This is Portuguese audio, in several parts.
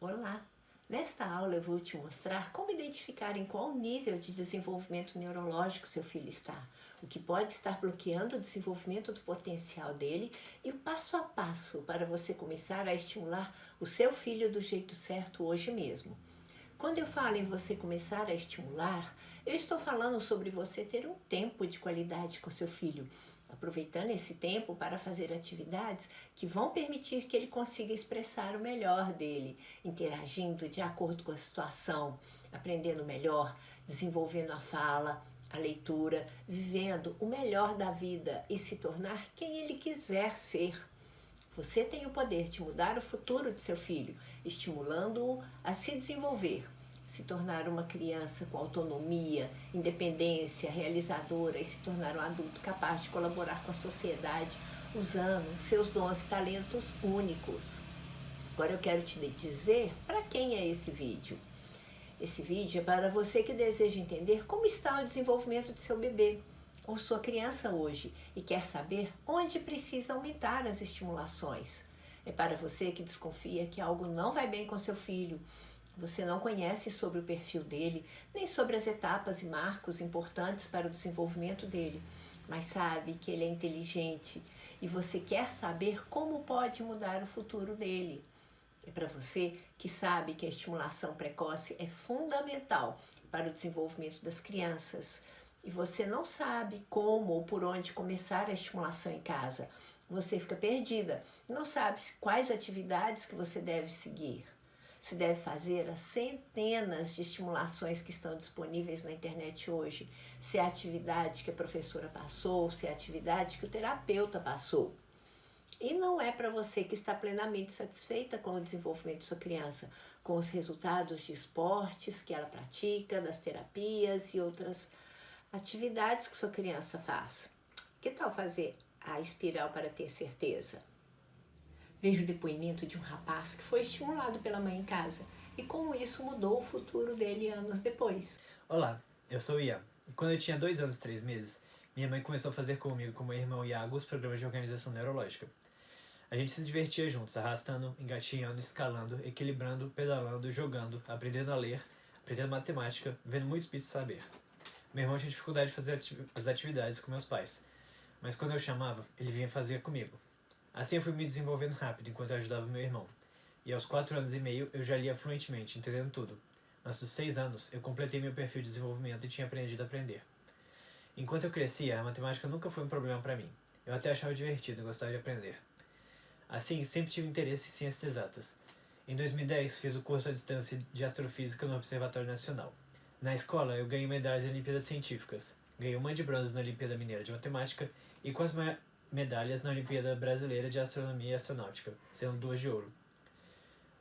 Olá! Nesta aula eu vou te mostrar como identificar em qual nível de desenvolvimento neurológico seu filho está, o que pode estar bloqueando o desenvolvimento do potencial dele e o passo a passo para você começar a estimular o seu filho do jeito certo hoje mesmo. Quando eu falo em você começar a estimular, eu estou falando sobre você ter um tempo de qualidade com seu filho, aproveitando esse tempo para fazer atividades que vão permitir que ele consiga expressar o melhor dele, interagindo de acordo com a situação, aprendendo melhor, desenvolvendo a fala, a leitura, vivendo o melhor da vida e se tornar quem ele quiser ser. Você tem o poder de mudar o futuro de seu filho, estimulando-o a se desenvolver, se tornar uma criança com autonomia, independência, realizadora e se tornar um adulto capaz de colaborar com a sociedade usando seus dons e talentos únicos. Agora eu quero te dizer para quem é esse vídeo. Esse vídeo é para você que deseja entender como está o desenvolvimento de seu bebê ou sua criança hoje e quer saber onde precisa aumentar as estimulações. É para você que desconfia que algo não vai bem com seu filho. Você não conhece sobre o perfil dele, nem sobre as etapas e marcos importantes para o desenvolvimento dele, mas sabe que ele é inteligente e você quer saber como pode mudar o futuro dele. É para você que sabe que a estimulação precoce é fundamental para o desenvolvimento das crianças e você não sabe como ou por onde começar a estimulação em casa. Você fica perdida, não sabe quais atividades que você deve seguir. Se deve fazer as centenas de estimulações que estão disponíveis na internet hoje, se é a atividade que a professora passou, se é a atividade que o terapeuta passou. E não é para você que está plenamente satisfeita com o desenvolvimento de sua criança, com os resultados de esportes que ela pratica, das terapias e outras atividades que sua criança faz. Que tal fazer a espiral para ter certeza? Veja o depoimento de um rapaz que foi estimulado pela mãe em casa e como isso mudou o futuro dele anos depois. Olá, eu sou o Ian. E quando eu tinha 2 anos e 3 meses, minha mãe começou a fazer comigo e com meu irmão Iago os programas de organização neurológica. A gente se divertia juntos, arrastando, engatinhando, escalando, equilibrando, pedalando, jogando, aprendendo a ler, aprendendo matemática, vendo muitos bichos saber. Meu irmão tinha dificuldade de fazer as atividades com meus pais, mas quando eu chamava, ele vinha fazer comigo. Assim eu fui me desenvolvendo rápido enquanto eu ajudava meu irmão. E aos 4 anos e meio eu já lia fluentemente, entendendo tudo. Antes dos 6 anos, eu completei meu perfil de desenvolvimento e tinha aprendido a aprender. Enquanto eu crescia, a matemática nunca foi um problema para mim. Eu até achava divertido e gostava de aprender. Assim, sempre tive interesse em ciências exatas. Em 2010, fiz o curso à distância de Astrofísica no Observatório Nacional. Na escola, eu ganhei medalhas em Olimpíadas Científicas. Ganhei uma de bronze na Olimpíada Mineira de Matemática e 4 medalhas na Olimpíada Brasileira de Astronomia e Astronáutica, sendo 2 de ouro.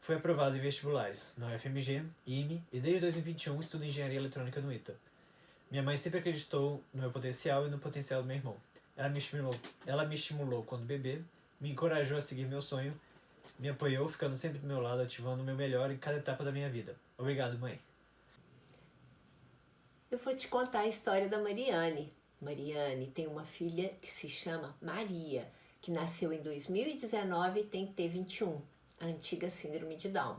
Fui aprovado em vestibulares, na UFMG, IME e desde 2021 estudo Engenharia Eletrônica no ITA. Minha mãe sempre acreditou no meu potencial e no potencial do meu irmão. Ela me estimulou quando bebê, me encorajou a seguir meu sonho, me apoiou, ficando sempre do meu lado, ativando o meu melhor em cada etapa da minha vida. Obrigado, mãe. Eu vou te contar a história da Mariane. Mariane tem uma filha que se chama Maria, que nasceu em 2019 e tem que ter 21, a antiga síndrome de Down.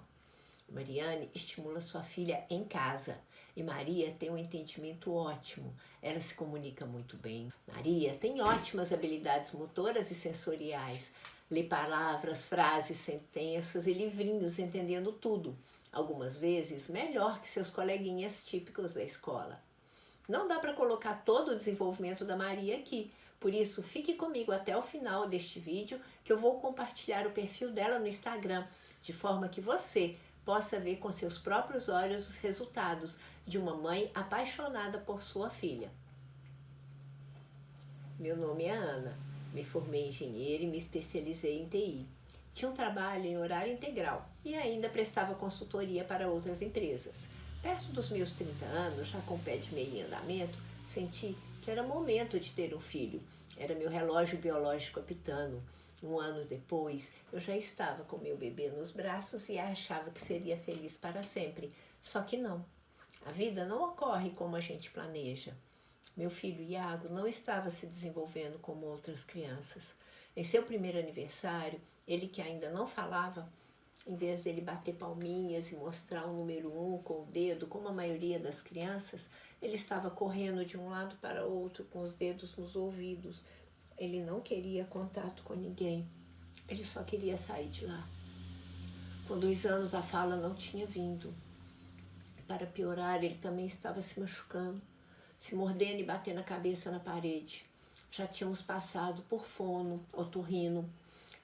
Mariane estimula sua filha em casa e Maria tem um entendimento ótimo. Ela se comunica muito bem. Maria tem ótimas habilidades motoras e sensoriais. Lê palavras, frases, sentenças e livrinhos entendendo tudo. Algumas vezes melhor que seus coleguinhas típicos da escola. Não dá para colocar todo o desenvolvimento da Maria aqui, por isso fique comigo até o final deste vídeo que eu vou compartilhar o perfil dela no Instagram, de forma que você possa ver com seus próprios olhos os resultados de uma mãe apaixonada por sua filha. Meu nome é Ana, me formei em engenheira e me especializei em TI. Tinha um trabalho em horário integral e ainda prestava consultoria para outras empresas. Perto dos meus 30 anos, já com o pé de meia em andamento, senti que era momento de ter um filho. Era meu relógio biológico apitando. Um ano depois, eu já estava com meu bebê nos braços e achava que seria feliz para sempre. Só que não. A vida não ocorre como a gente planeja. Meu filho Iago não estava se desenvolvendo como outras crianças. Em seu primeiro aniversário, ele que ainda não falava, Em vez dele bater palminhas e mostrar o número 1 com o dedo, como a maioria das crianças, ele estava correndo de um lado para outro com os dedos nos ouvidos. Ele não queria contato com ninguém, ele só queria sair de lá. Com 2 anos a fala não tinha vindo. Para piorar, ele também estava se machucando, se mordendo e batendo a cabeça na parede. Já tínhamos passado por fono, otorrino,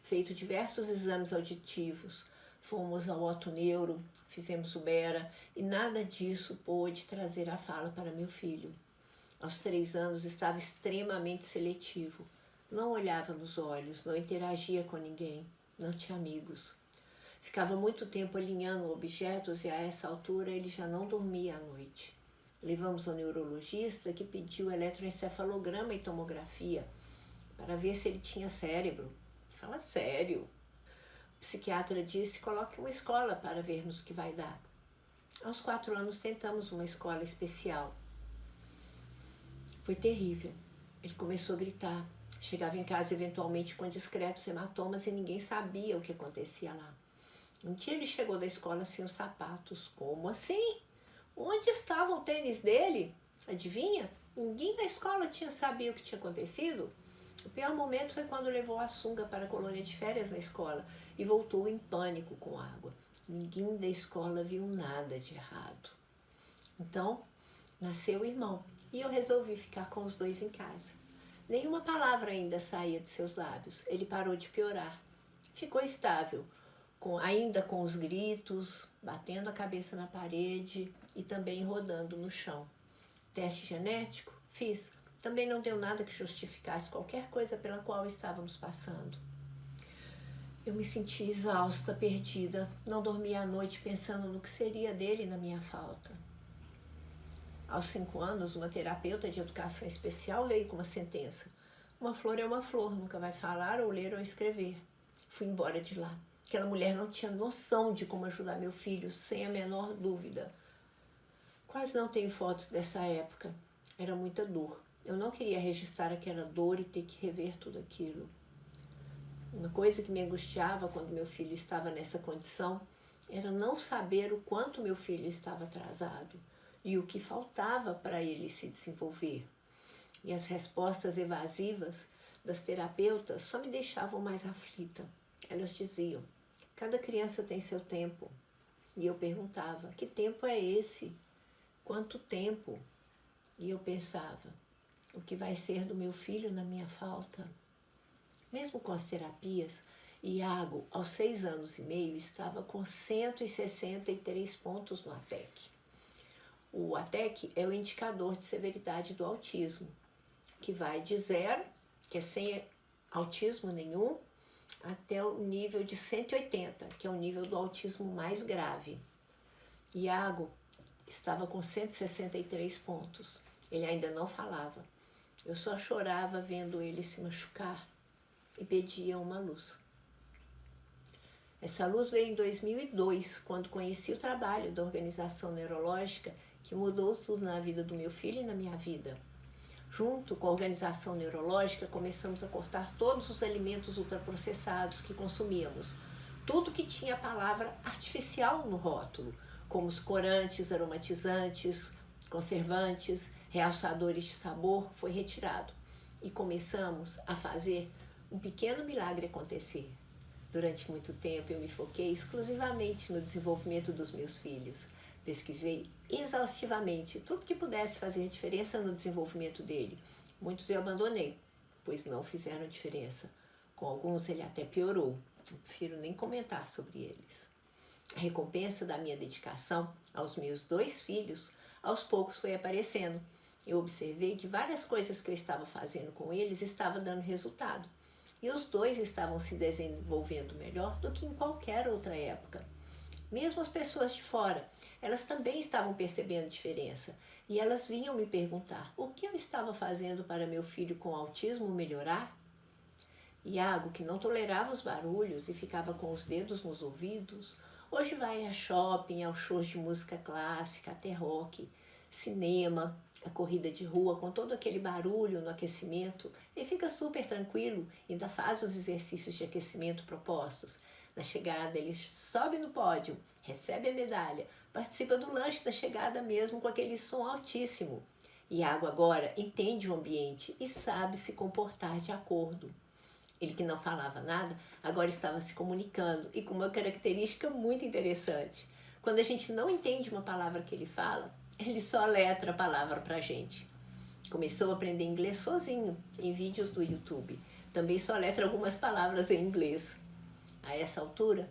feito diversos exames auditivos. Fomos ao otoneuro, fizemos o Bera e nada disso pôde trazer a fala para meu filho. Aos 3 anos estava extremamente seletivo. Não olhava nos olhos, não interagia com ninguém, não tinha amigos. Ficava muito tempo alinhando objetos e a essa altura ele já não dormia à noite. Levamos ao neurologista que pediu eletroencefalograma e tomografia para ver se ele tinha cérebro. Fala sério. O psiquiatra disse: coloque uma escola para vermos o que vai dar. Aos 4 anos tentamos uma escola especial. Foi terrível. Ele começou a gritar. Chegava em casa eventualmente com discretos hematomas e ninguém sabia o que acontecia lá. Um dia ele chegou da escola sem os sapatos. Como assim? Onde estava o tênis dele? Adivinha? Ninguém da escola sabia o que tinha acontecido. O pior momento foi quando levou a sunga para a colônia de férias na escola e voltou em pânico com água. Ninguém da escola viu nada de errado. Então, nasceu o irmão e eu resolvi ficar com os 2 em casa. Nenhuma palavra ainda saía de seus lábios. Ele parou de piorar. Ficou estável, ainda com os gritos, batendo a cabeça na parede e também rodando no chão. Teste genético? Fiz. Também não deu nada que justificasse qualquer coisa pela qual estávamos passando. Eu me senti exausta, perdida. Não dormia à noite pensando no que seria dele na minha falta. Aos 5 anos, uma terapeuta de educação especial veio com uma sentença. Uma flor é uma flor, nunca vai falar ou ler ou escrever. Fui embora de lá. Aquela mulher não tinha noção de como ajudar meu filho, sem a menor dúvida. Quase não tenho fotos dessa época. Era muita dor. Eu não queria registrar aquela dor e ter que rever tudo aquilo. Uma coisa que me angustiava quando meu filho estava nessa condição era não saber o quanto meu filho estava atrasado e o que faltava para ele se desenvolver. E as respostas evasivas das terapeutas só me deixavam mais aflita. Elas diziam: cada criança tem seu tempo. E eu perguntava: que tempo é esse? Quanto tempo? E eu pensava: o que vai ser do meu filho na minha falta? Mesmo com as terapias, Iago, aos 6 anos e meio, estava com 163 pontos no ATEC. O ATEC é o indicador de severidade do autismo, que vai de 0, que é sem autismo nenhum, até o nível de 180, que é o nível do autismo mais grave. Iago estava com 163 pontos. Ele ainda não falava. Eu só chorava vendo ele se machucar e pedia uma luz. Essa luz veio em 2002, quando conheci o trabalho da Organização Neurológica, que mudou tudo na vida do meu filho e na minha vida. Junto com a Organização Neurológica, começamos a cortar todos os alimentos ultraprocessados que consumíamos. Tudo que tinha a palavra artificial no rótulo, como os corantes, aromatizantes, conservantes, realçadores de sabor, foi retirado. E começamos a fazer um pequeno milagre acontecer. Durante muito tempo eu me foquei exclusivamente no desenvolvimento dos meus filhos. Pesquisei exaustivamente tudo que pudesse fazer diferença no desenvolvimento dele. Muitos eu abandonei, pois não fizeram diferença. Com alguns ele até piorou. Eu prefiro nem comentar sobre eles. A recompensa da minha dedicação aos meus 2 filhos, aos poucos foi aparecendo. Eu observei que várias coisas que eu estava fazendo com eles estavam dando resultado. E os 2 estavam se desenvolvendo melhor do que em qualquer outra época. Mesmo as pessoas de fora, elas também estavam percebendo diferença. E elas vinham me perguntar o que eu estava fazendo para meu filho com autismo melhorar. Iago, que não tolerava os barulhos e ficava com os dedos nos ouvidos, hoje vai a shopping, aos shows de música clássica, até rock, cinema, a corrida de rua com todo aquele barulho no aquecimento. Ele fica super tranquilo, ainda faz os exercícios de aquecimento propostos. Na chegada, ele sobe no pódio, recebe a medalha, participa do lanche da chegada mesmo com aquele som altíssimo. Iago agora entende o ambiente e sabe se comportar de acordo. Ele que não falava nada, agora estava se comunicando e com uma característica muito interessante. Quando a gente não entende uma palavra que ele fala, ele só letra a palavra pra gente. Começou a aprender inglês sozinho, em vídeos do YouTube. Também só letra algumas palavras em inglês. A essa altura,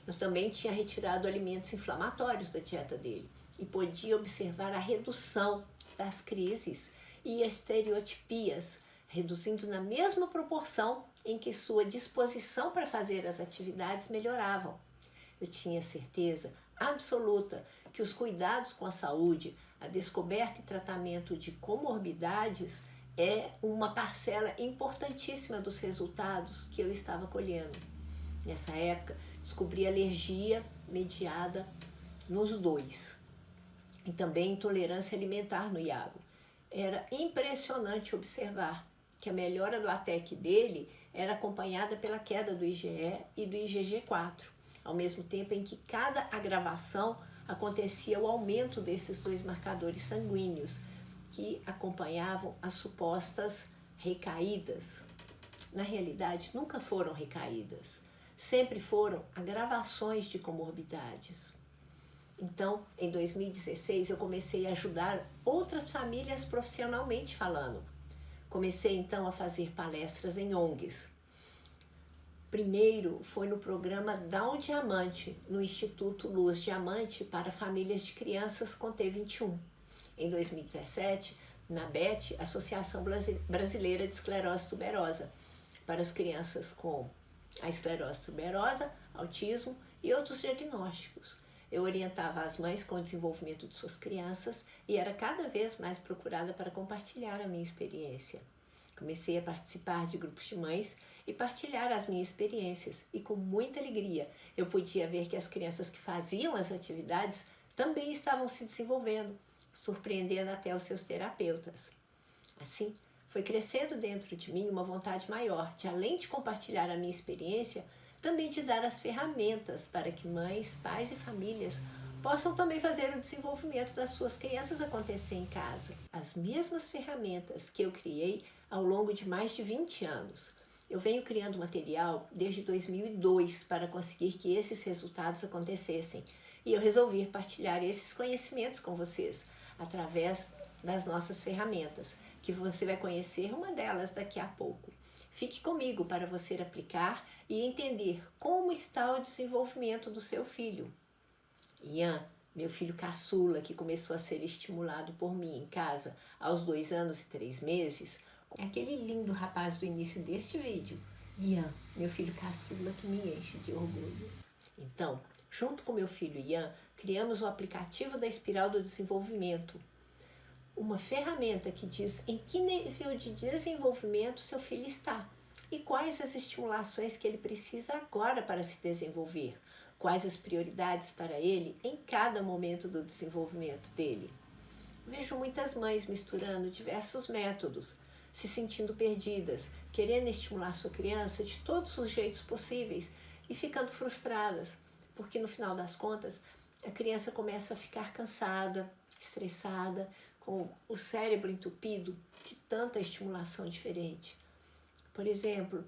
eu também tinha retirado alimentos inflamatórios da dieta dele e podia observar a redução das crises e estereotipias, reduzindo na mesma proporção em que sua disposição para fazer as atividades melhoravam. Eu tinha certeza absoluta que os cuidados com a saúde, a descoberta e tratamento de comorbidades é uma parcela importantíssima dos resultados que eu estava colhendo. Nessa época, descobri alergia mediada nos dois e também intolerância alimentar no Iago. Era impressionante observar que a melhora do ATEC dele era acompanhada pela queda do IgE e do IgG4, ao mesmo tempo em que cada agravação acontecia o aumento desses dois marcadores sanguíneos que acompanhavam as supostas recaídas. Na realidade, nunca foram recaídas, sempre foram agravações de comorbidades. Então, em 2016, eu comecei a ajudar outras famílias profissionalmente falando. Comecei então a fazer palestras em ONGs. Primeiro foi no programa Dá um Diamante, no Instituto Luz Diamante para famílias de crianças com T21. Em 2017, na BET, Associação Brasileira de Esclerose Tuberosa, para as crianças com a esclerose tuberosa, autismo e outros diagnósticos. Eu orientava as mães com o desenvolvimento de suas crianças e era cada vez mais procurada para compartilhar a minha experiência. Comecei a participar de grupos de mães e partilhar as minhas experiências e com muita alegria eu podia ver que as crianças que faziam as atividades também estavam se desenvolvendo, surpreendendo até os seus terapeutas. Assim, foi crescendo dentro de mim uma vontade maior de, além de compartilhar a minha experiência, também de dar as ferramentas para que mães, pais e famílias possam também fazer o desenvolvimento das suas crianças acontecer em casa. As mesmas ferramentas que eu criei ao longo de mais de 20 anos. Eu venho criando material desde 2002 para conseguir que esses resultados acontecessem e eu resolvi partilhar esses conhecimentos com vocês através das nossas ferramentas, que você vai conhecer uma delas daqui a pouco. Fique comigo para você aplicar e entender como está o desenvolvimento do seu filho. Ian, meu filho caçula, que começou a ser estimulado por mim em casa aos 2 anos e 3 meses, é aquele lindo rapaz do início deste vídeo. Ian, meu filho caçula, que me enche de orgulho. Então, junto com meu filho Ian, criamos o aplicativo da Espiral do Desenvolvimento, uma ferramenta que diz em que nível de desenvolvimento seu filho está e quais as estimulações que ele precisa agora para se desenvolver, quais as prioridades para ele em cada momento do desenvolvimento dele. Vejo muitas mães misturando diversos métodos, se sentindo perdidas, querendo estimular sua criança de todos os jeitos possíveis e ficando frustradas, porque no final das contas a criança começa a ficar cansada, estressada, com o cérebro entupido de tanta estimulação diferente. Por exemplo,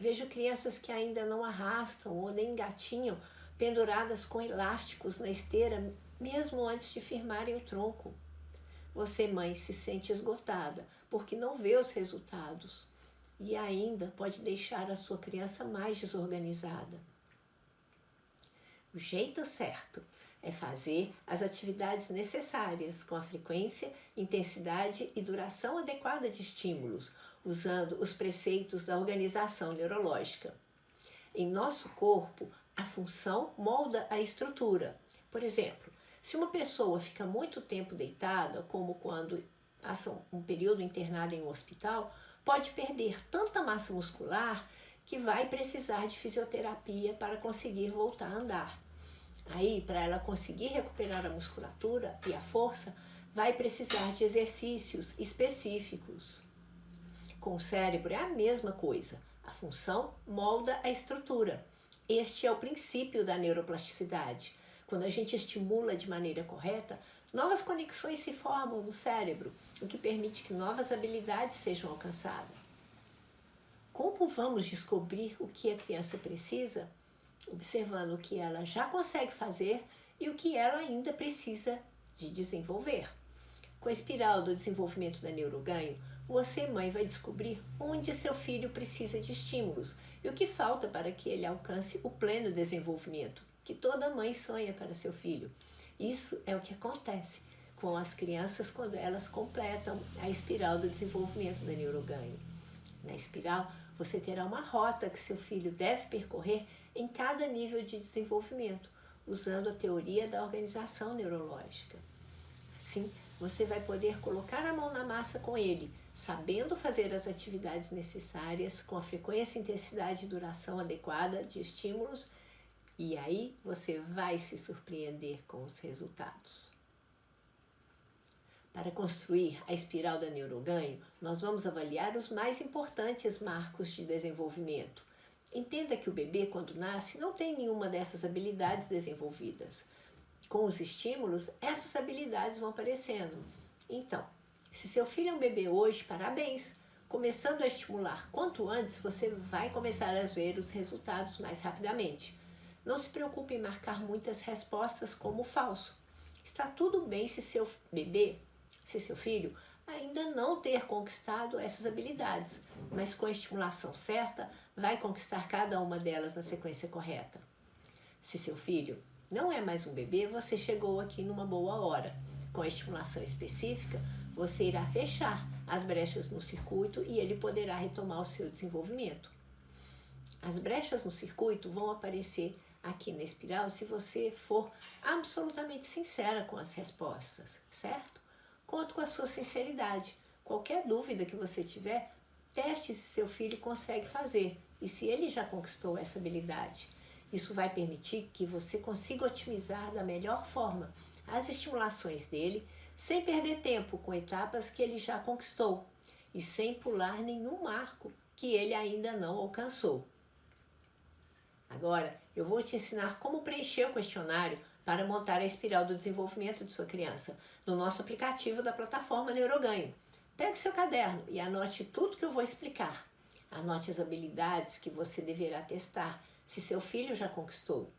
vejo crianças que ainda não arrastam ou nem engatinham penduradas com elásticos na esteira, mesmo antes de firmarem o tronco. Você, mãe, se sente esgotada porque não vê os resultados e ainda pode deixar a sua criança mais desorganizada. O jeito certo é fazer as atividades necessárias com a frequência, intensidade e duração adequada de estímulos, usando os preceitos da organização neurológica. Em nosso corpo, a função molda a estrutura. Por exemplo, se uma pessoa fica muito tempo deitada, como quando passa um período internada em um hospital, pode perder tanta massa muscular que vai precisar de fisioterapia para conseguir voltar a andar. Aí, para ela conseguir recuperar a musculatura e a força, vai precisar de exercícios específicos. Com o cérebro é a mesma coisa. A função molda a estrutura. Este é o princípio da neuroplasticidade. Quando a gente estimula de maneira correta, novas conexões se formam no cérebro, o que permite que novas habilidades sejam alcançadas. Como vamos descobrir o que a criança precisa? Observando o que ela já consegue fazer e o que ela ainda precisa de desenvolver. Com a espiral do desenvolvimento da neuroganho, você, mãe, vai descobrir onde seu filho precisa de estímulos e o que falta para que ele alcance o pleno desenvolvimento, que toda mãe sonha para seu filho. Isso é o que acontece com as crianças quando elas completam a espiral do desenvolvimento da neuroganho. Na espiral, você terá uma rota que seu filho deve percorrer em cada nível de desenvolvimento, usando a teoria da organização neurológica. Assim, você vai poder colocar a mão na massa com ele, sabendo fazer as atividades necessárias, com a frequência, intensidade e duração adequada de estímulos, e aí você vai se surpreender com os resultados. Para construir a espiral da neuroganho, nós vamos avaliar os mais importantes marcos de desenvolvimento. Entenda que o bebê, quando nasce, não tem nenhuma dessas habilidades desenvolvidas. Com os estímulos, essas habilidades vão aparecendo. Então, se seu filho é um bebê hoje, parabéns! Começando a estimular quanto antes, você vai começar a ver os resultados mais rapidamente. Não se preocupe em marcar muitas respostas como falso. Está tudo bem se seu filho ainda não ter conquistado essas habilidades, mas com a estimulação certa, vai conquistar cada uma delas na sequência correta. Se seu filho não é mais um bebê, você chegou aqui numa boa hora. Com a estimulação específica, você irá fechar as brechas no circuito e ele poderá retomar o seu desenvolvimento. As brechas no circuito vão aparecer aqui na espiral se você for absolutamente sincera com as respostas, certo? Conto com a sua sinceridade. Qualquer dúvida que você tiver, teste se seu filho consegue fazer e se ele já conquistou essa habilidade. Isso vai permitir que você consiga otimizar da melhor forma as estimulações dele, sem perder tempo com etapas que ele já conquistou e sem pular nenhum marco que ele ainda não alcançou. Agora, eu vou te ensinar como preencher o questionário para montar a espiral do desenvolvimento de sua criança no nosso aplicativo da plataforma Neuroganho. Pegue seu caderno e anote tudo que eu vou explicar. Anote as habilidades que você deverá testar se seu filho já conquistou.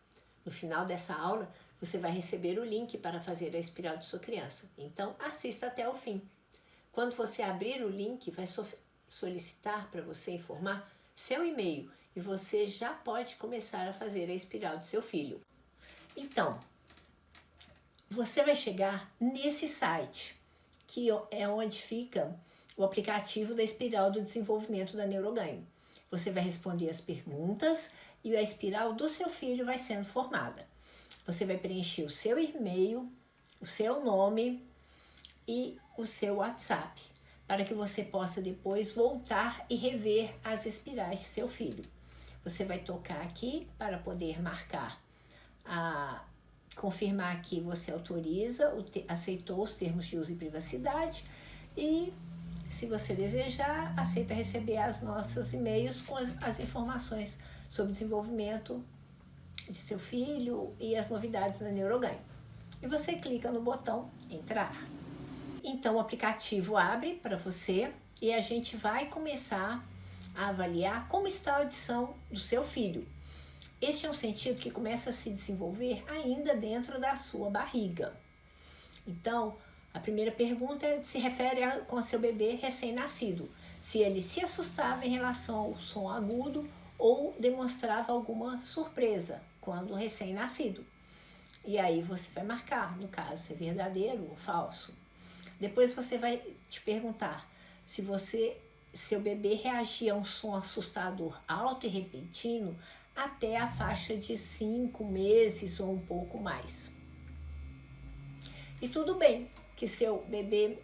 No final dessa aula, você vai receber o link para fazer a espiral de sua criança. Então, assista até o fim. Quando você abrir o link, vai solicitar para você informar seu e-mail e você já pode começar a fazer a espiral de seu filho. Então, você vai chegar nesse site, que é onde fica o aplicativo da espiral do desenvolvimento da Neuroganho. Você vai responder as perguntas e a espiral do seu filho vai sendo formada. Você vai preencher o seu e-mail, o seu nome e o seu WhatsApp, para que você possa depois voltar e rever as espirais de seu filho. Você vai tocar aqui para poder marcar, confirmar que você autoriza, aceitou os termos de uso e privacidade e, se você desejar, aceita receber as nossas e-mails com as informações sobre o desenvolvimento de seu filho e as novidades da Neuroganho. E você clica no botão entrar. Então o aplicativo abre para você e a gente vai começar a avaliar como está a audição do seu filho. Este é um sentido que começa a se desenvolver ainda dentro da sua barriga. Então, a primeira pergunta se refere com seu bebê recém-nascido, se ele se assustava em relação ao som agudo ou demonstrava alguma surpresa quando recém-nascido. E aí você vai marcar, no caso, se é verdadeiro ou falso. Depois você vai te perguntar se seu bebê reagia a um som assustador alto e repentino até a faixa de 5 meses ou um pouco mais. E tudo bem que seu bebê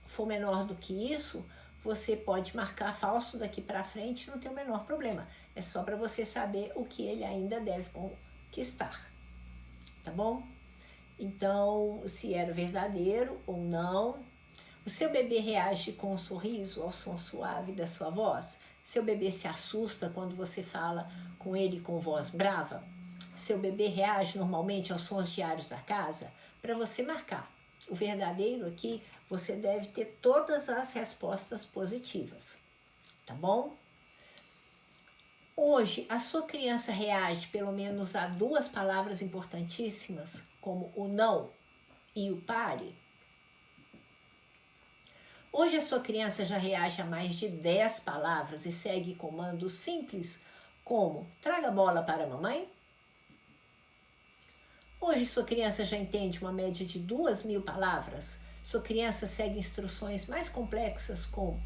for menor do que isso, você pode marcar falso daqui para frente, não tem o menor problema. É só para você saber o que ele ainda deve conquistar, tá bom? Então, se era verdadeiro ou não. O seu bebê reage com um sorriso ao som suave da sua voz? Seu bebê se assusta quando você fala com ele com voz brava? Seu bebê reage normalmente aos sons diários da casa? Para você marcar o verdadeiro aqui, você deve ter todas as respostas positivas, tá bom? Hoje, a sua criança reage pelo menos a 2 palavras importantíssimas, como o não e o pare? Hoje, a sua criança já reage a mais de 10 palavras e segue comandos simples, como traga a bola para a mamãe? Hoje, sua criança já entende uma média de 2.000 palavras? Sua criança segue instruções mais complexas com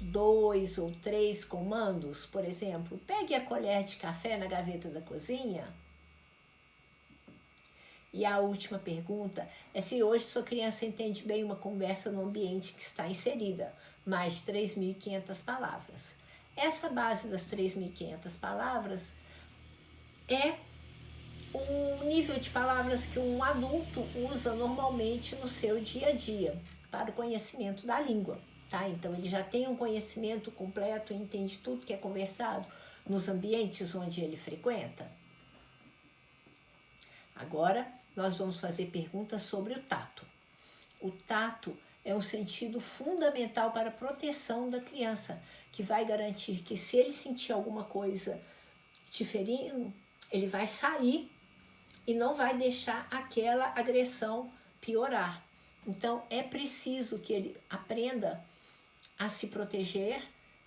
2 ou 3 comandos? Por exemplo, pegue a colher de café na gaveta da cozinha? E a última pergunta é se hoje sua criança entende bem uma conversa no ambiente que está inserida, mais de 3.500 palavras. Essa base das 3.500 palavras é o nível de palavras que um adulto usa normalmente no seu dia a dia para o conhecimento da língua, tá? Então ele já tem um conhecimento completo e entende tudo que é conversado nos ambientes onde ele frequenta. Agora nós vamos fazer perguntas sobre o tato. O tato é um sentido fundamental para a proteção da criança, que vai garantir que se ele sentir alguma coisa te ferindo, ele vai sair e não vai deixar aquela agressão piorar. Então, é preciso que ele aprenda a se proteger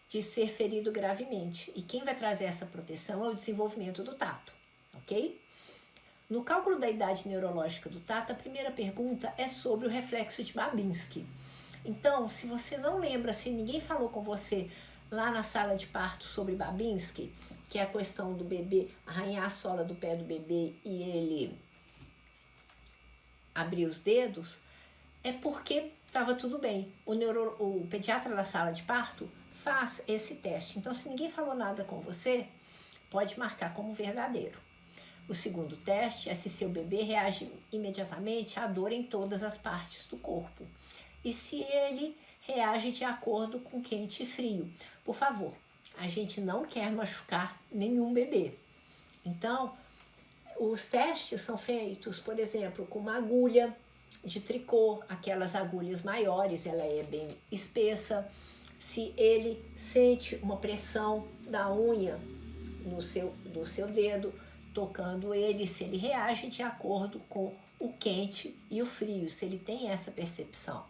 de ser ferido gravemente. E quem vai trazer essa proteção é o desenvolvimento do tato, ok? No cálculo da idade neurológica do tato, a primeira pergunta é sobre o reflexo de Babinski. Então, se você não lembra, se ninguém falou com você lá na sala de parto sobre Babinski, que é a questão do bebê arranhar a sola do pé do bebê e ele abrir os dedos, é porque estava tudo bem. O pediatra da sala de parto faz esse teste. Então, se ninguém falou nada com você, pode marcar como verdadeiro. O segundo teste é se seu bebê reage imediatamente à dor em todas as partes do corpo. E se ele reage de acordo com quente e frio. Por favor, a gente não quer machucar nenhum bebê. Então, os testes são feitos, por exemplo, com uma agulha de tricô, aquelas agulhas maiores, ela é bem espessa. Se ele sente uma pressão da unha do seu dedo, tocando ele, se ele reage de acordo com o quente e o frio, se ele tem essa percepção.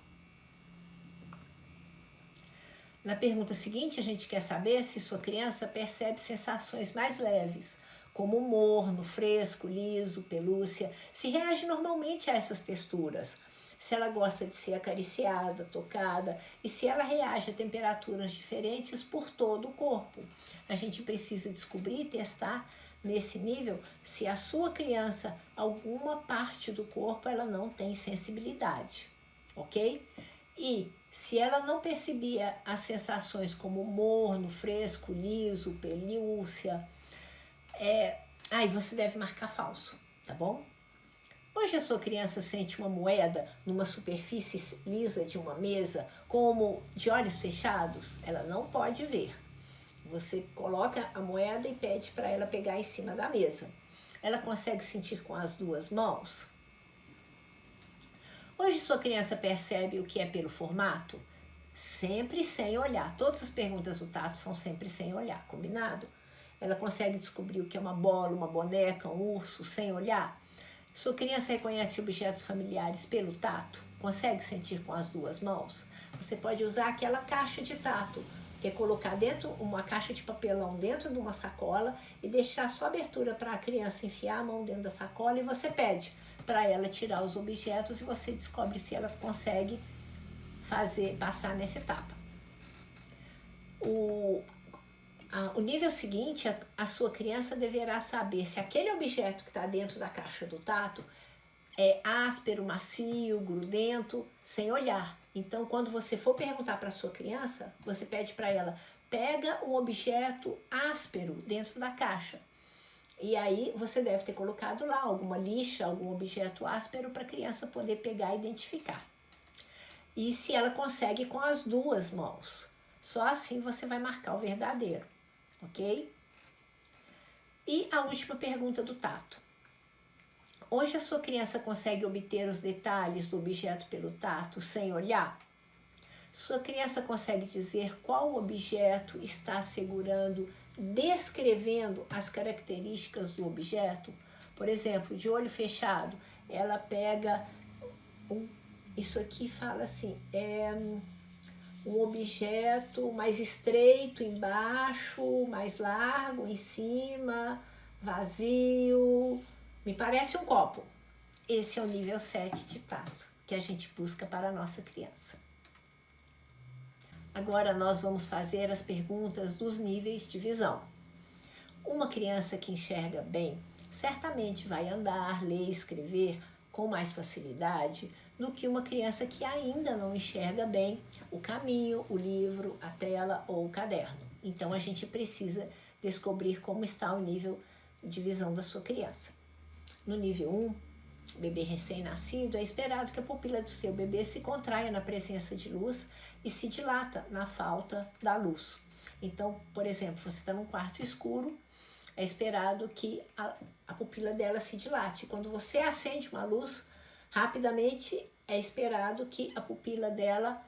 Na pergunta seguinte, a gente quer saber se sua criança percebe sensações mais leves, como morno, fresco, liso, pelúcia, se reage normalmente a essas texturas, se ela gosta de ser acariciada, tocada e se ela reage a temperaturas diferentes por todo o corpo. A gente precisa descobrir e testar nesse nível se a sua criança, alguma parte do corpo, ela não tem sensibilidade, ok? E se ela não percebia as sensações como morno, fresco, liso, pelúcia, aí você deve marcar falso, tá bom? Hoje a sua criança sente uma moeda numa superfície lisa de uma mesa, como de olhos fechados, ela não pode ver. Você coloca a moeda e pede para ela pegar em cima da mesa. Ela consegue sentir com as 2 mãos? Hoje sua criança percebe o que é pelo formato? Sempre sem olhar. Todas as perguntas do tato são sempre sem olhar, combinado? Ela consegue descobrir o que é uma bola, uma boneca, um urso, sem olhar? Sua criança reconhece objetos familiares pelo tato? Consegue sentir com as 2 mãos? Você pode usar aquela caixa de tato, que é colocar dentro uma caixa de papelão dentro de uma sacola e deixar só abertura para a criança enfiar a mão dentro da sacola e você pede para ela tirar os objetos e você descobre se ela consegue passar nessa etapa. O nível seguinte, a sua criança deverá saber se aquele objeto que está dentro da caixa do tato é áspero, macio, grudento, sem olhar. Então, quando você for perguntar para a sua criança, você pede para ela, pega um objeto áspero dentro da caixa. E aí você deve ter colocado lá alguma lixa, algum objeto áspero para a criança poder pegar e identificar. E se ela consegue com as 2 mãos. Só assim você vai marcar o verdadeiro, ok? E a última pergunta do tato. Hoje a sua criança consegue obter os detalhes do objeto pelo tato sem olhar? Sua criança consegue dizer qual objeto está segurando, descrevendo as características do objeto? Por exemplo, de olho fechado, ela pega isso aqui fala assim, um objeto mais estreito embaixo, mais largo em cima, vazio, me parece um copo. Esse é o nível 7 de tato que a gente busca para a nossa criança. Agora nós vamos fazer as perguntas dos níveis de visão. Uma criança que enxerga bem certamente vai andar, ler e escrever com mais facilidade do que uma criança que ainda não enxerga bem o caminho, o livro, a tela ou o caderno. Então a gente precisa descobrir como está o nível de visão da sua criança. No nível 1, bebê recém-nascido, é esperado que a pupila do seu bebê se contraia na presença de luz e se dilata na falta da luz. Então, por exemplo, você está num quarto escuro, é esperado que a pupila dela se dilate. Quando você acende uma luz, rapidamente é esperado que a pupila dela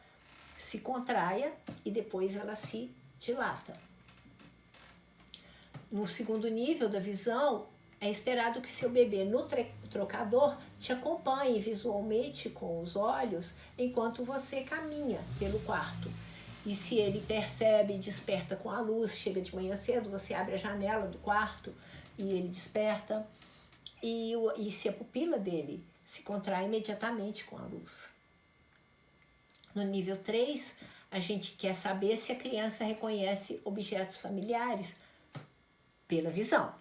se contraia e depois ela se dilata. No segundo nível da visão, é esperado que seu bebê no trocador te acompanhe visualmente com os olhos enquanto você caminha pelo quarto. E se ele percebe, desperta com a luz, chega de manhã cedo, você abre a janela do quarto e ele desperta. E se a pupila dele se contrai imediatamente com a luz. No nível 3, a gente quer saber se a criança reconhece objetos familiares pela visão.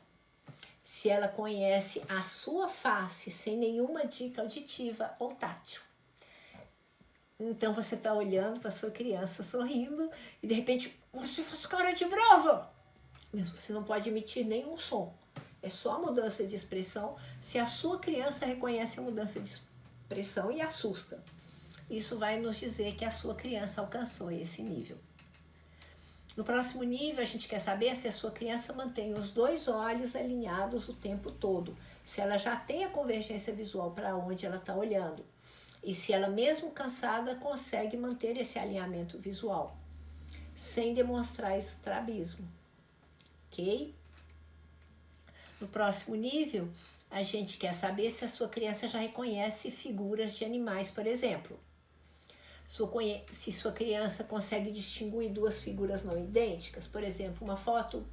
Se ela conhece a sua face sem nenhuma dica auditiva ou tátil. Então você está olhando para a sua criança sorrindo e de repente você faz cara de brava. Mas você não pode emitir nenhum som. É só a mudança de expressão se a sua criança reconhece a mudança de expressão e assusta. Isso vai nos dizer que a sua criança alcançou esse nível. No próximo nível, a gente quer saber se a sua criança mantém os dois olhos alinhados o tempo todo, se ela já tem a convergência visual para onde ela está olhando e se ela, mesmo cansada, consegue manter esse alinhamento visual, sem demonstrar estrabismo, ok? No próximo nível, a gente quer saber se a sua criança já reconhece figuras de animais, por exemplo. Se sua criança consegue distinguir duas figuras não idênticas, por exemplo, uma foto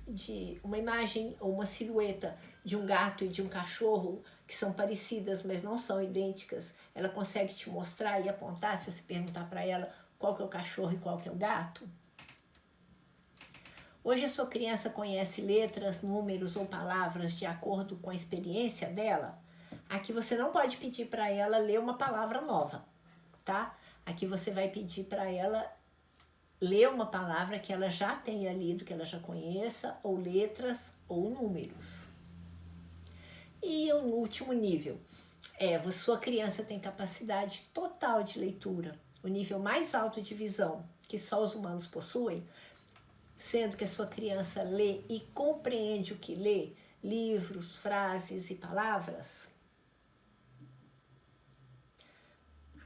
de uma imagem ou uma silhueta de um gato e de um cachorro que são parecidas, mas não são idênticas, ela consegue te mostrar e apontar se você perguntar para ela qual que é o cachorro e qual que é o gato? Hoje a sua criança conhece letras, números ou palavras de acordo com a experiência dela? Aqui você não pode pedir para ela ler uma palavra nova, tá? Aqui você vai pedir para ela ler uma palavra que ela já tenha lido, que ela já conheça, ou letras ou números. E o último nível, sua criança tem capacidade total de leitura, o nível mais alto de visão que só os humanos possuem, sendo que a sua criança lê e compreende o que lê, livros, frases e palavras.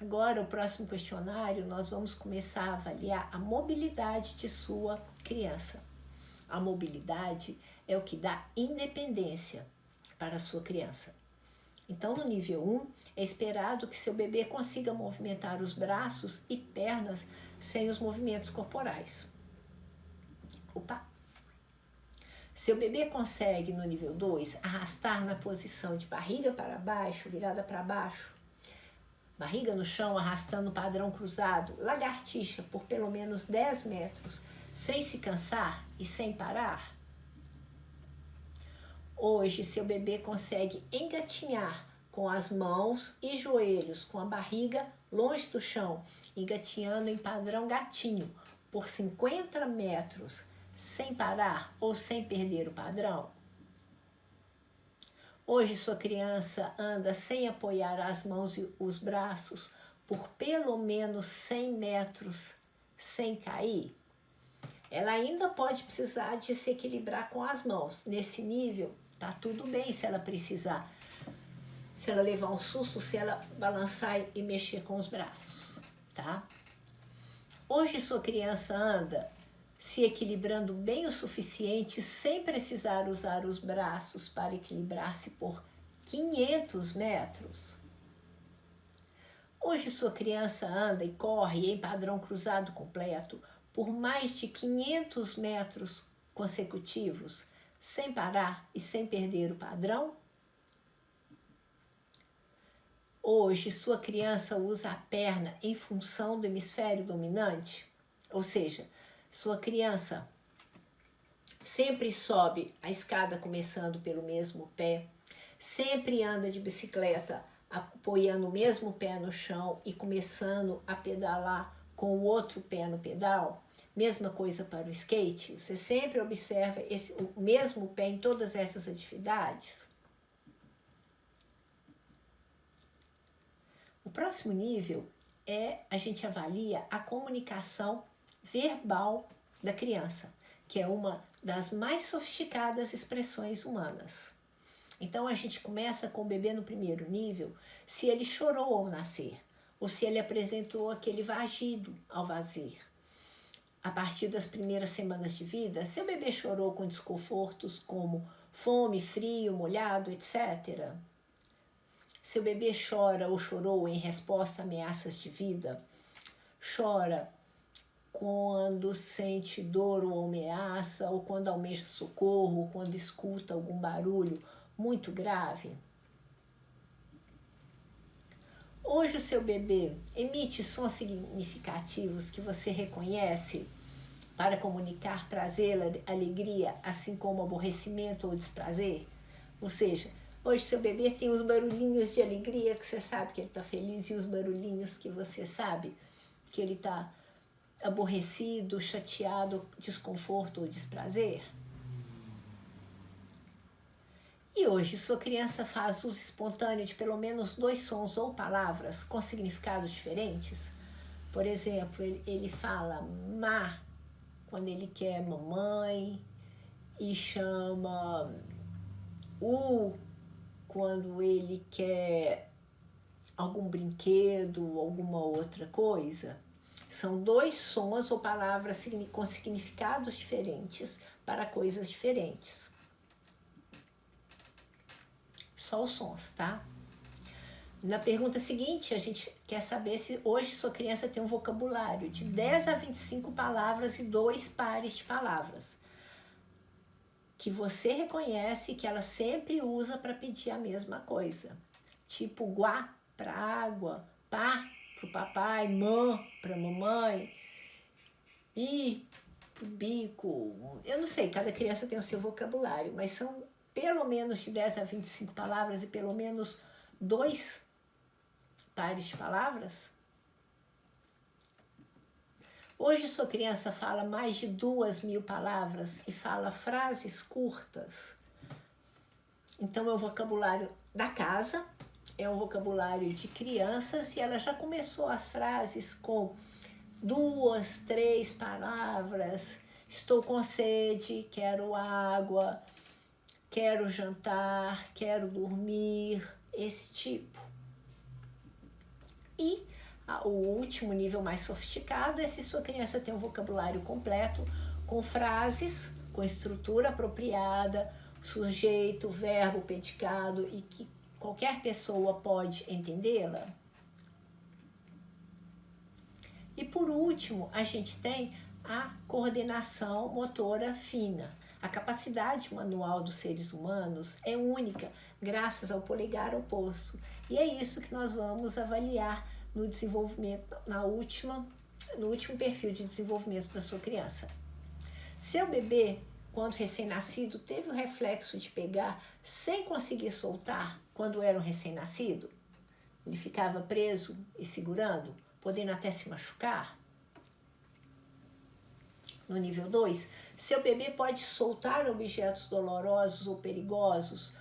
Agora, o próximo questionário, nós vamos começar a avaliar a mobilidade de sua criança. A mobilidade é o que dá independência para a sua criança. Então, no nível 1, é esperado que seu bebê consiga movimentar os braços e pernas sem os movimentos corporais. Seu bebê consegue, no nível 2, arrastar na posição de barriga para baixo, virada para baixo, barriga no chão, arrastando o padrão cruzado, lagartixa por pelo menos 10 metros, sem se cansar e sem parar? Hoje, seu bebê consegue engatinhar com as mãos e joelhos, com a barriga longe do chão, engatinhando em padrão gatinho, por 50 metros, sem parar ou sem perder o padrão? Hoje sua criança anda sem apoiar as mãos e os braços por pelo menos 100 metros sem cair? Ela ainda pode precisar de se equilibrar com as mãos. Nesse nível, tá tudo bem se ela precisar. Se ela levar um susto, se ela balançar e mexer com os braços, tá? Hoje sua criança anda se equilibrando bem o suficiente sem precisar usar os braços para equilibrar-se por 500 metros. Hoje sua criança anda e corre em padrão cruzado completo por mais de 500 metros consecutivos, sem parar e sem perder o padrão? Hoje, sua criança usa a perna em função do hemisfério dominante? Ou seja, sua criança sempre sobe a escada começando pelo mesmo pé, sempre anda de bicicleta apoiando o mesmo pé no chão e começando a pedalar com o outro pé no pedal? Mesma coisa para o skate? Você sempre observa o mesmo pé em todas essas atividades? O próximo nível a gente avalia a comunicação verbal da criança, que é uma das mais sofisticadas expressões humanas. Então a gente começa com o bebê no primeiro nível, se ele chorou ao nascer, ou se ele apresentou aquele vagido ao vazir. A partir das primeiras semanas de vida, se o bebê chorou com desconfortos como fome, frio, molhado, etc. Se o bebê chora ou chorou em resposta a ameaças de vida, chora quando sente dor ou ameaça, ou quando almeja socorro, ou quando escuta algum barulho muito grave. Hoje o seu bebê emite sons significativos que você reconhece para comunicar prazer, alegria, assim como aborrecimento ou desprazer? Ou seja, hoje seu bebê tem os barulhinhos de alegria que você sabe que ele está feliz e os barulhinhos que você sabe que ele está aborrecido, chateado, desconforto ou desprazer? E hoje sua criança faz uso espontâneo de pelo menos 2 sons ou palavras com significados diferentes? Por exemplo, ele fala má quando ele quer mamãe e chama quando ele quer algum brinquedo, alguma outra coisa. São 2 sons ou palavras com significados diferentes para coisas diferentes. Só os sons, tá? Na pergunta seguinte, a gente quer saber se hoje sua criança tem um vocabulário de 10 a 25 palavras e 2 pares de palavras, que você reconhece que ela sempre usa para pedir a mesma coisa. Tipo guá para água, pá para o papai, mã para a mamãe, i para o bico. Eu não sei, cada criança tem o seu vocabulário, mas são pelo menos de 10 a 25 palavras e pelo menos 2 pares de palavras. Hoje sua criança fala mais de 2.000 palavras e fala frases curtas. Então é o vocabulário da casa, é um vocabulário de crianças e ela já começou as frases com 2, 3 palavras. Estou com sede, quero água, quero jantar, quero dormir, esse tipo. E o último nível mais sofisticado é se sua criança tem um vocabulário completo, com frases, com estrutura apropriada, sujeito, verbo, predicado e que qualquer pessoa pode entendê-la. E por último, a gente tem a coordenação motora fina. A capacidade manual dos seres humanos é única graças ao polegar oposto. E é isso que nós vamos avaliar no desenvolvimento, no último perfil de desenvolvimento da sua criança. Seu bebê, quando recém-nascido, teve o reflexo de pegar sem conseguir soltar quando era um recém-nascido? Ele ficava preso e segurando, podendo até se machucar? No nível 2, seu bebê pode soltar objetos dolorosos ou perigosos,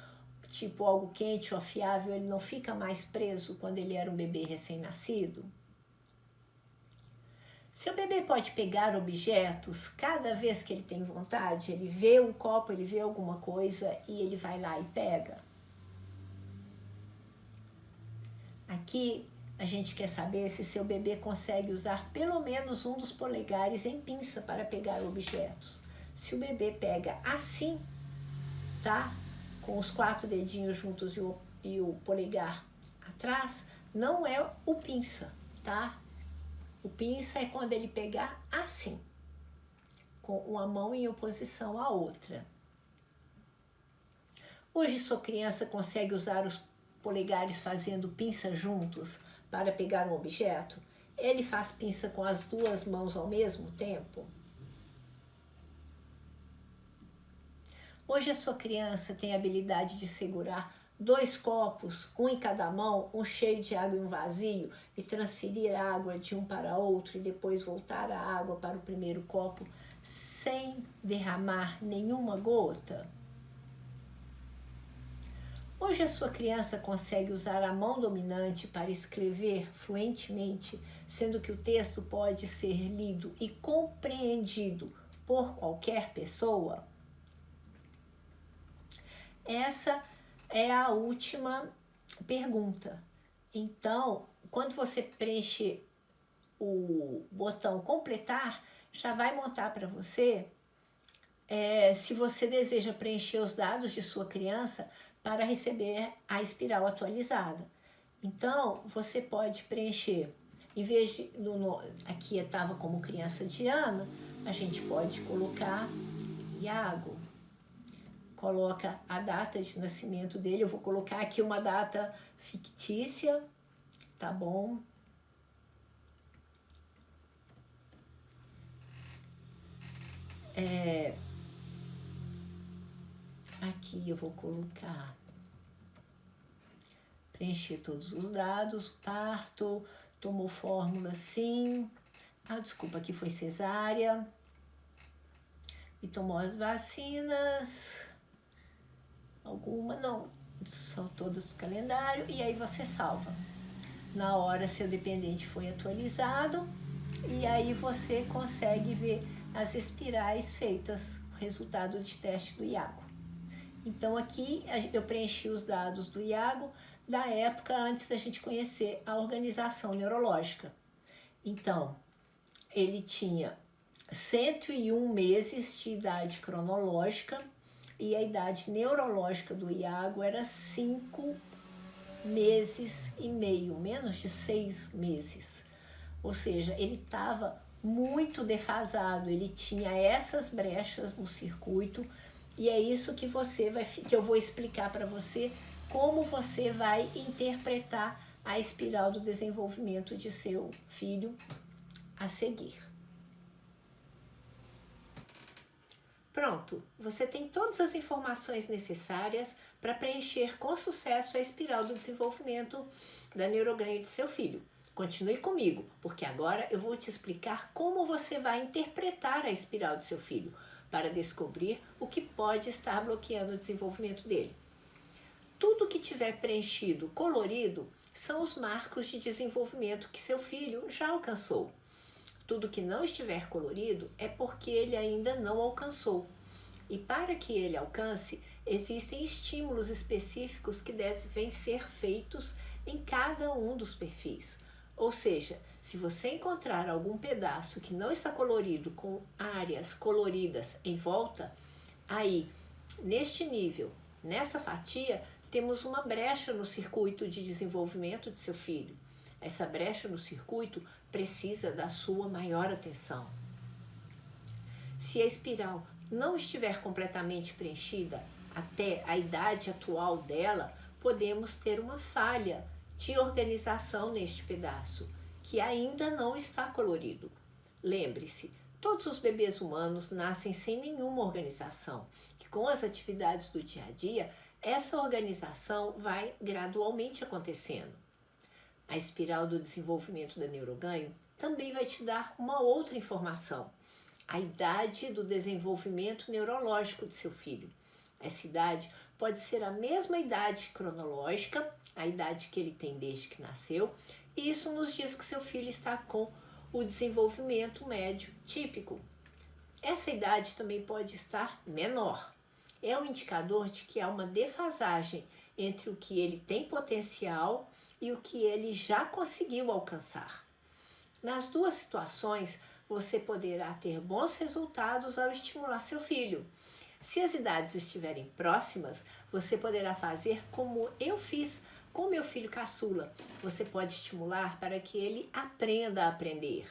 tipo algo quente ou afiável, ele não fica mais preso quando ele era um bebê recém-nascido? Seu bebê pode pegar objetos cada vez que ele tem vontade? Ele vê um copo, ele vê alguma coisa e ele vai lá e pega? Aqui a gente quer saber se seu bebê consegue usar pelo menos um dos polegares em pinça para pegar objetos. Se o bebê pega assim, tá? Com os 4 dedinhos juntos e o polegar atrás, não é o pinça, tá? O pinça é quando ele pegar assim, com uma mão em oposição à outra. Hoje sua criança consegue usar os polegares fazendo pinça juntos para pegar um objeto? Ele faz pinça com as 2 mãos ao mesmo tempo? Hoje a sua criança tem a habilidade de segurar 2 copos, um em cada mão, um cheio de água e um vazio, e transferir a água de um para outro e depois voltar a água para o primeiro copo sem derramar nenhuma gota? Hoje a sua criança consegue usar a mão dominante para escrever fluentemente, sendo que o texto pode ser lido e compreendido por qualquer pessoa? Essa é a última pergunta. Então, quando você preencher o botão completar, já vai montar para você se você deseja preencher os dados de sua criança para receber a espiral atualizada. Então, você pode preencher, em vez de aqui estava como criança Diana, a gente pode colocar Iago. Coloca a data de nascimento dele. Eu vou colocar aqui uma data fictícia, tá bom? Aqui eu vou colocar, preencher todos os dados, parto, tomou fórmula sim, desculpa, aqui foi cesárea, e tomou as vacinas, alguma, não, são todas do calendário, e aí você salva. Na hora seu dependente foi atualizado, e aí você consegue ver as espirais feitas, o resultado de teste do Iago. Então aqui eu preenchi os dados do Iago da época antes da gente conhecer a organização neurológica. Então, ele tinha 101 meses de idade cronológica e a idade neurológica do Iago era 5 meses e meio, menos de 6 meses. Ou seja, ele estava muito defasado, ele tinha essas brechas no circuito. E é isso que que eu vou explicar para você como você vai interpretar a espiral do desenvolvimento de seu filho a seguir. Pronto, você tem todas as informações necessárias para preencher com sucesso a espiral do desenvolvimento da neuroganho de seu filho. Continue comigo, porque agora eu vou te explicar como você vai interpretar a espiral de seu filho, para descobrir o que pode estar bloqueando o desenvolvimento dele. Tudo que tiver preenchido colorido são os marcos de desenvolvimento que seu filho já alcançou. Tudo que não estiver colorido é porque ele ainda não alcançou. E para que ele alcance, existem estímulos específicos que devem ser feitos em cada um dos perfis. Ou seja, se você encontrar algum pedaço que não está colorido com áreas coloridas em volta, aí, neste nível, nessa fatia, temos uma brecha no circuito de desenvolvimento de seu filho. Essa brecha no circuito precisa da sua maior atenção. Se a espiral não estiver completamente preenchida até a idade atual dela, podemos ter uma falha de organização neste pedaço, que ainda não está colorido. Lembre-se, todos os bebês humanos nascem sem nenhuma organização, que com as atividades do dia a dia, essa organização vai gradualmente acontecendo. A espiral do desenvolvimento da neuroganho também vai te dar uma outra informação, a idade do desenvolvimento neurológico de seu filho. Essa idade pode ser a mesma idade cronológica, a idade que ele tem desde que nasceu, e isso nos diz que seu filho está com o desenvolvimento médio típico. Essa idade também pode estar menor. É um indicador de que há uma defasagem entre o que ele tem potencial e o que ele já conseguiu alcançar. Nas duas situações, você poderá ter bons resultados ao estimular seu filho. Se as idades estiverem próximas, você poderá fazer como eu fiz com meu filho caçula. Você pode estimular para que ele aprenda a aprender.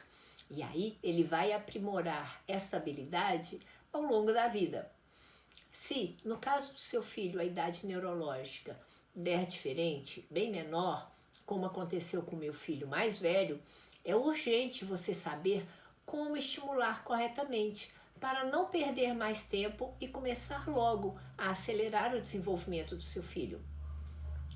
E aí ele vai aprimorar essa habilidade ao longo da vida. Se, no caso do seu filho, a idade neurológica der diferente, bem menor, como aconteceu com meu filho mais velho, é urgente você saber como estimular corretamente para não perder mais tempo e começar logo a acelerar o desenvolvimento do seu filho.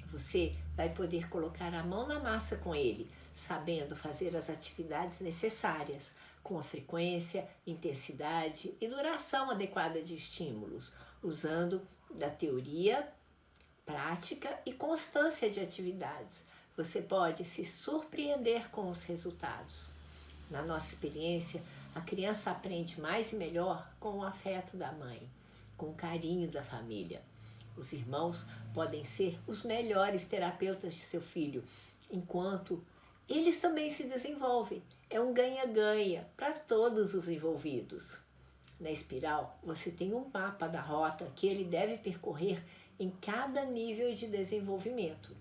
Você vai poder colocar a mão na massa com ele, sabendo fazer as atividades necessárias, com a frequência, intensidade e duração adequada de estímulos, usando da teoria, prática e constância de atividades. Você pode se surpreender com os resultados. Na nossa experiência, a criança aprende mais e melhor com o afeto da mãe, com o carinho da família. Os irmãos podem ser os melhores terapeutas de seu filho, enquanto eles também se desenvolvem. É um ganha-ganha para todos os envolvidos. Na espiral, você tem um mapa da rota que ele deve percorrer em cada nível de desenvolvimento.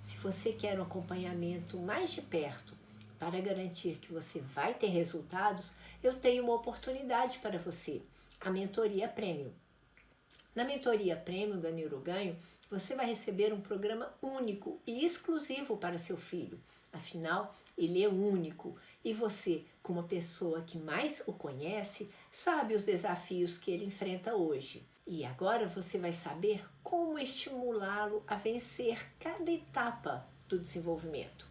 Se você quer um acompanhamento mais de perto para garantir que você vai ter resultados, eu tenho uma oportunidade para você, a Mentoria Premium. Na Mentoria Premium da Neuroganho, você vai receber um programa único e exclusivo para seu filho. Afinal, ele é único e você, como a pessoa que mais o conhece, sabe os desafios que ele enfrenta hoje. E agora você vai saber como estimulá-lo a vencer cada etapa do desenvolvimento.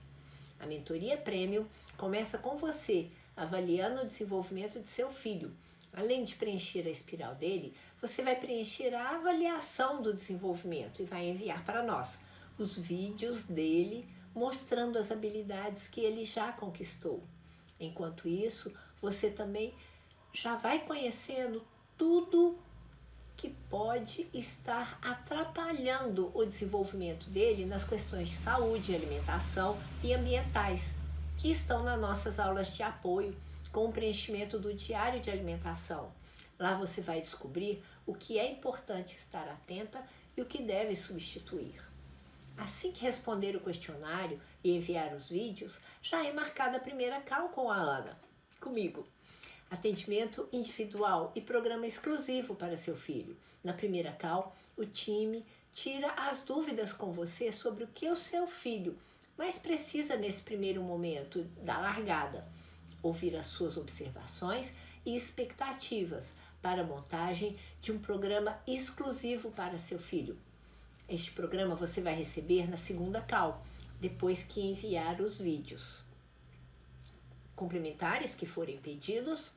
A Mentoria Premium começa com você, avaliando o desenvolvimento de seu filho. Além de preencher a espiral dele, você vai preencher a avaliação do desenvolvimento e vai enviar para nós os vídeos dele mostrando as habilidades que ele já conquistou. Enquanto isso, você também já vai conhecendo tudo que pode estar atrapalhando o desenvolvimento dele nas questões de saúde, alimentação e ambientais, que estão nas nossas aulas de apoio com o preenchimento do diário de alimentação. Lá você vai descobrir o que é importante estar atenta e o que deve substituir. Assim que responder o questionário e enviar os vídeos, já é marcada a primeira call com a Ana, comigo. Atendimento individual e programa exclusivo para seu filho. Na primeira call, o time tira as dúvidas com você sobre o que o seu filho mais precisa nesse primeiro momento da largada. Ouvir as suas observações e expectativas para a montagem de um programa exclusivo para seu filho. Este programa você vai receber na segunda call, depois que enviar os vídeos complementares que forem pedidos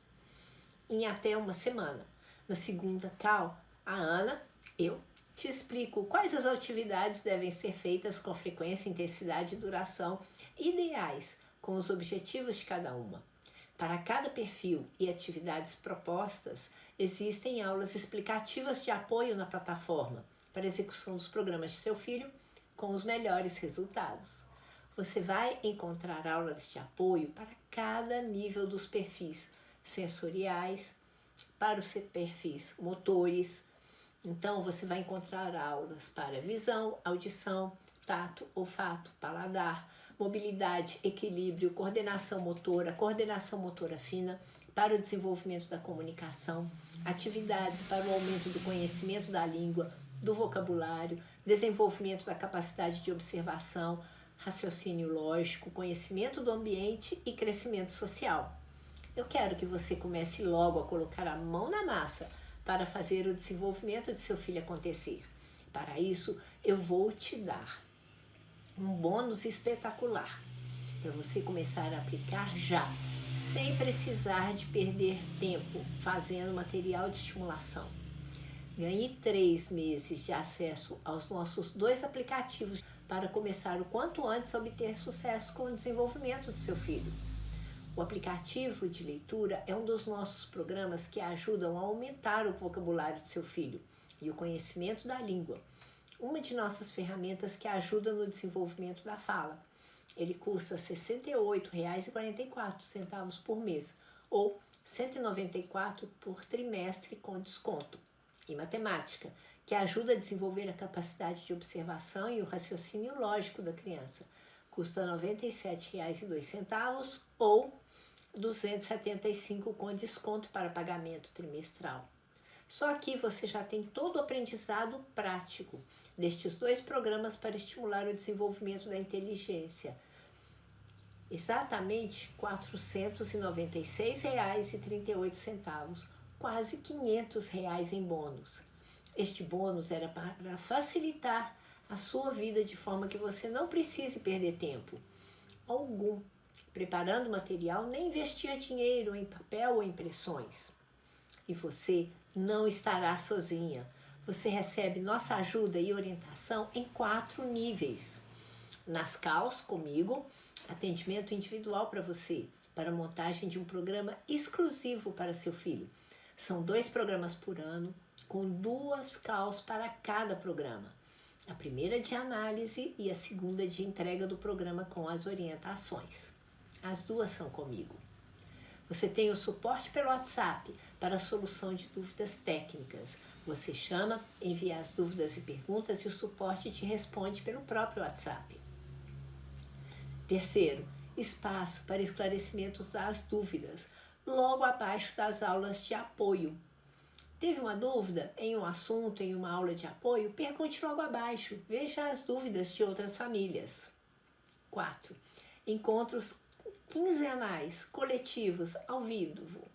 em até uma semana. Na segunda call, a Ana, eu, te explico quais as atividades devem ser feitas com frequência, intensidade e duração ideais, com os objetivos de cada uma. Para cada perfil e atividades propostas, existem aulas explicativas de apoio na plataforma para a execução dos programas de seu filho com os melhores resultados. Você vai encontrar aulas de apoio para cada nível dos perfis sensoriais, para os perfis motores. Então, você vai encontrar aulas para visão, audição, tato, olfato, paladar, mobilidade, equilíbrio, coordenação motora fina, para o desenvolvimento da comunicação, atividades para o aumento do conhecimento da língua, do vocabulário, desenvolvimento da capacidade de observação, raciocínio lógico, conhecimento do ambiente e crescimento social. Eu quero que você comece logo a colocar a mão na massa para fazer o desenvolvimento de seu filho acontecer. Para isso, eu vou te dar um bônus espetacular para você começar a aplicar já, sem precisar de perder tempo fazendo material de estimulação. Ganhe 3 meses de acesso aos nossos 2 aplicativos para começar o quanto antes a obter sucesso com o desenvolvimento do seu filho. O aplicativo de leitura é um dos nossos programas que ajudam a aumentar o vocabulário do seu filho e o conhecimento da língua. Uma de nossas ferramentas que ajuda no desenvolvimento da fala. Ele custa R$ 68,44 por mês ou R$ 194 por trimestre com desconto. E matemática, que ajuda a desenvolver a capacidade de observação e o raciocínio lógico da criança. Custa R$ 97,02 ou R$ 275 com desconto para pagamento trimestral. Só aqui você já tem todo o aprendizado prático destes 2 programas para estimular o desenvolvimento da inteligência. Exatamente R$ 496,38, quase R$ 500 em bônus. Este bônus era para facilitar a sua vida de forma que você não precise perder tempo algum preparando material nem investir dinheiro em papel ou impressões. E você não estará sozinha. Você recebe nossa ajuda e orientação em 4 níveis. Nas CAUs, comigo, atendimento individual para você, para a montagem de um programa exclusivo para seu filho. São 2 programas por ano, com 2 CAUs para cada programa. A primeira de análise e a segunda de entrega do programa com as orientações. As 2 são comigo. Você tem o suporte pelo WhatsApp para a solução de dúvidas técnicas. Você chama, envia as dúvidas e perguntas e o suporte te responde pelo próprio WhatsApp. Terceiro, espaço para esclarecimentos das dúvidas, logo abaixo das aulas de apoio. Teve uma dúvida em um assunto, em uma aula de apoio? Pergunte logo abaixo. Veja as dúvidas de outras famílias. 4. Encontros quinzenais, coletivos, ao vivo.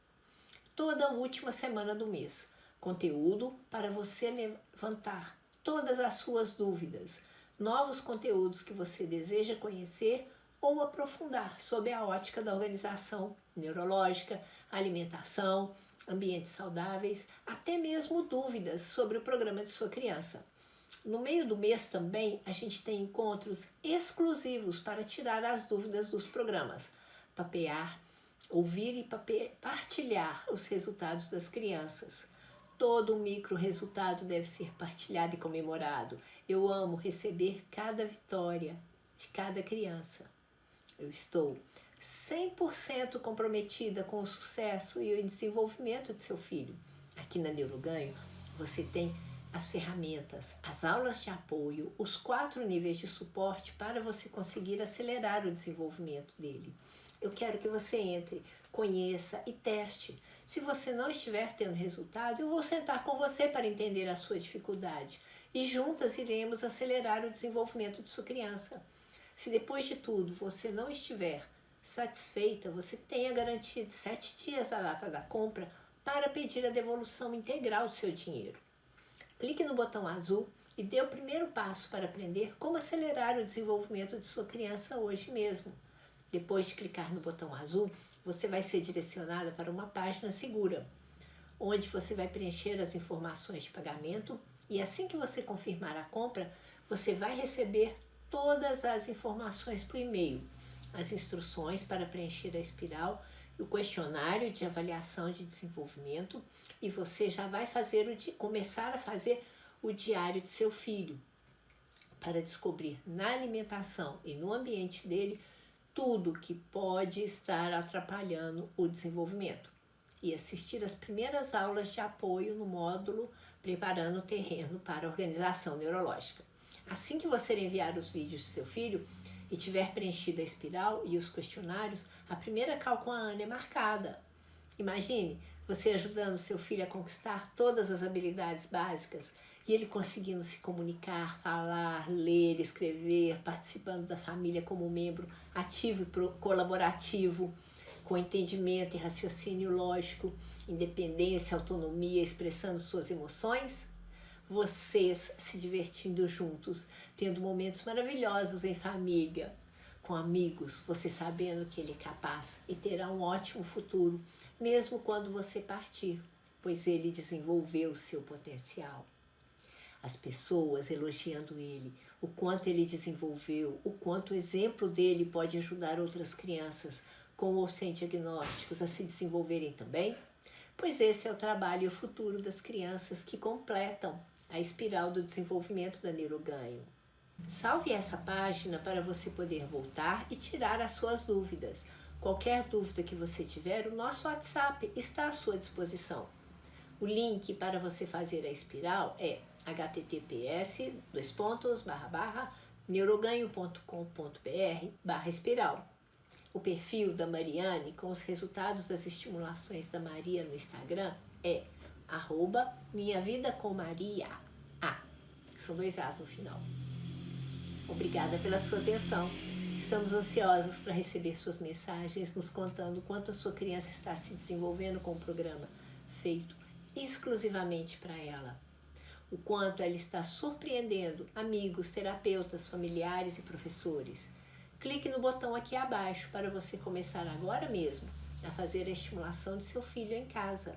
Toda a última semana do mês. Conteúdo para você levantar todas as suas dúvidas. Novos conteúdos que você deseja conhecer ou aprofundar sob a ótica da organização neurológica, alimentação, ambientes saudáveis, até mesmo dúvidas sobre o programa de sua criança. No meio do mês também, a gente tem encontros exclusivos para tirar as dúvidas dos programas, papear, ouvir e partilhar os resultados das crianças. Todo micro resultado deve ser partilhado e comemorado. Eu amo receber cada vitória de cada criança. Eu estou 100% comprometida com o sucesso e o desenvolvimento de seu filho. Aqui na Neuroganho, você tem as ferramentas, as aulas de apoio, os 4 níveis de suporte para você conseguir acelerar o desenvolvimento dele. Eu quero que você entre, conheça e teste. Se você não estiver tendo resultado, eu vou sentar com você para entender a sua dificuldade e juntas iremos acelerar o desenvolvimento de sua criança. Se depois de tudo você não estiver satisfeita, você tem a garantia de 7 dias da data da compra para pedir a devolução integral do seu dinheiro. Clique no botão azul e dê o primeiro passo para aprender como acelerar o desenvolvimento de sua criança hoje mesmo. Depois de clicar no botão azul, você vai ser direcionada para uma página segura, onde você vai preencher as informações de pagamento e assim que você confirmar a compra, você vai receber todas as informações por e-mail, as instruções para preencher a espiral, o questionário de avaliação de desenvolvimento e você já vai começar a fazer o diário de seu filho para descobrir na alimentação e no ambiente dele tudo que pode estar atrapalhando o desenvolvimento e assistir às primeiras aulas de apoio no módulo Preparando o Terreno para a Organização Neurológica. Assim que você enviar os vídeos de seu filho e tiver preenchido a espiral e os questionários, a primeira call com a Ana é marcada. Imagine você ajudando seu filho a conquistar todas as habilidades básicas e ele conseguindo se comunicar, falar, ler, escrever, participando da família como membro ativo e colaborativo, com entendimento e raciocínio lógico, independência, autonomia, expressando suas emoções. Vocês se divertindo juntos, tendo momentos maravilhosos em família, com amigos, você sabendo que ele é capaz e terá um ótimo futuro, mesmo quando você partir, pois ele desenvolveu o seu potencial. As pessoas elogiando ele, o quanto ele desenvolveu, o quanto o exemplo dele pode ajudar outras crianças, com ou sem diagnósticos, a se desenvolverem também? Pois esse é o trabalho e o futuro das crianças que completam a espiral do desenvolvimento da Neuroganho. Salve essa página para você poder voltar e tirar as suas dúvidas. Qualquer dúvida que você tiver, o nosso WhatsApp está à sua disposição. O link para você fazer a espiral é https://neuroganho.com.br/espiral. O perfil da Mariane com os resultados das estimulações da Maria no Instagram é @minhavidaComMaria. São 2 As no final. Obrigada pela sua atenção. Estamos ansiosos para receber suas mensagens nos contando quanto a sua criança está se desenvolvendo com o programa feito exclusivamente para ela. O quanto ela está surpreendendo amigos, terapeutas, familiares e professores. Clique no botão aqui abaixo para você começar agora mesmo a fazer a estimulação de seu filho em casa.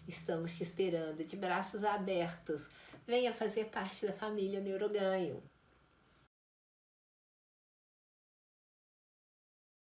Estamos te esperando de braços abertos. Venha fazer parte da família Neuroganho.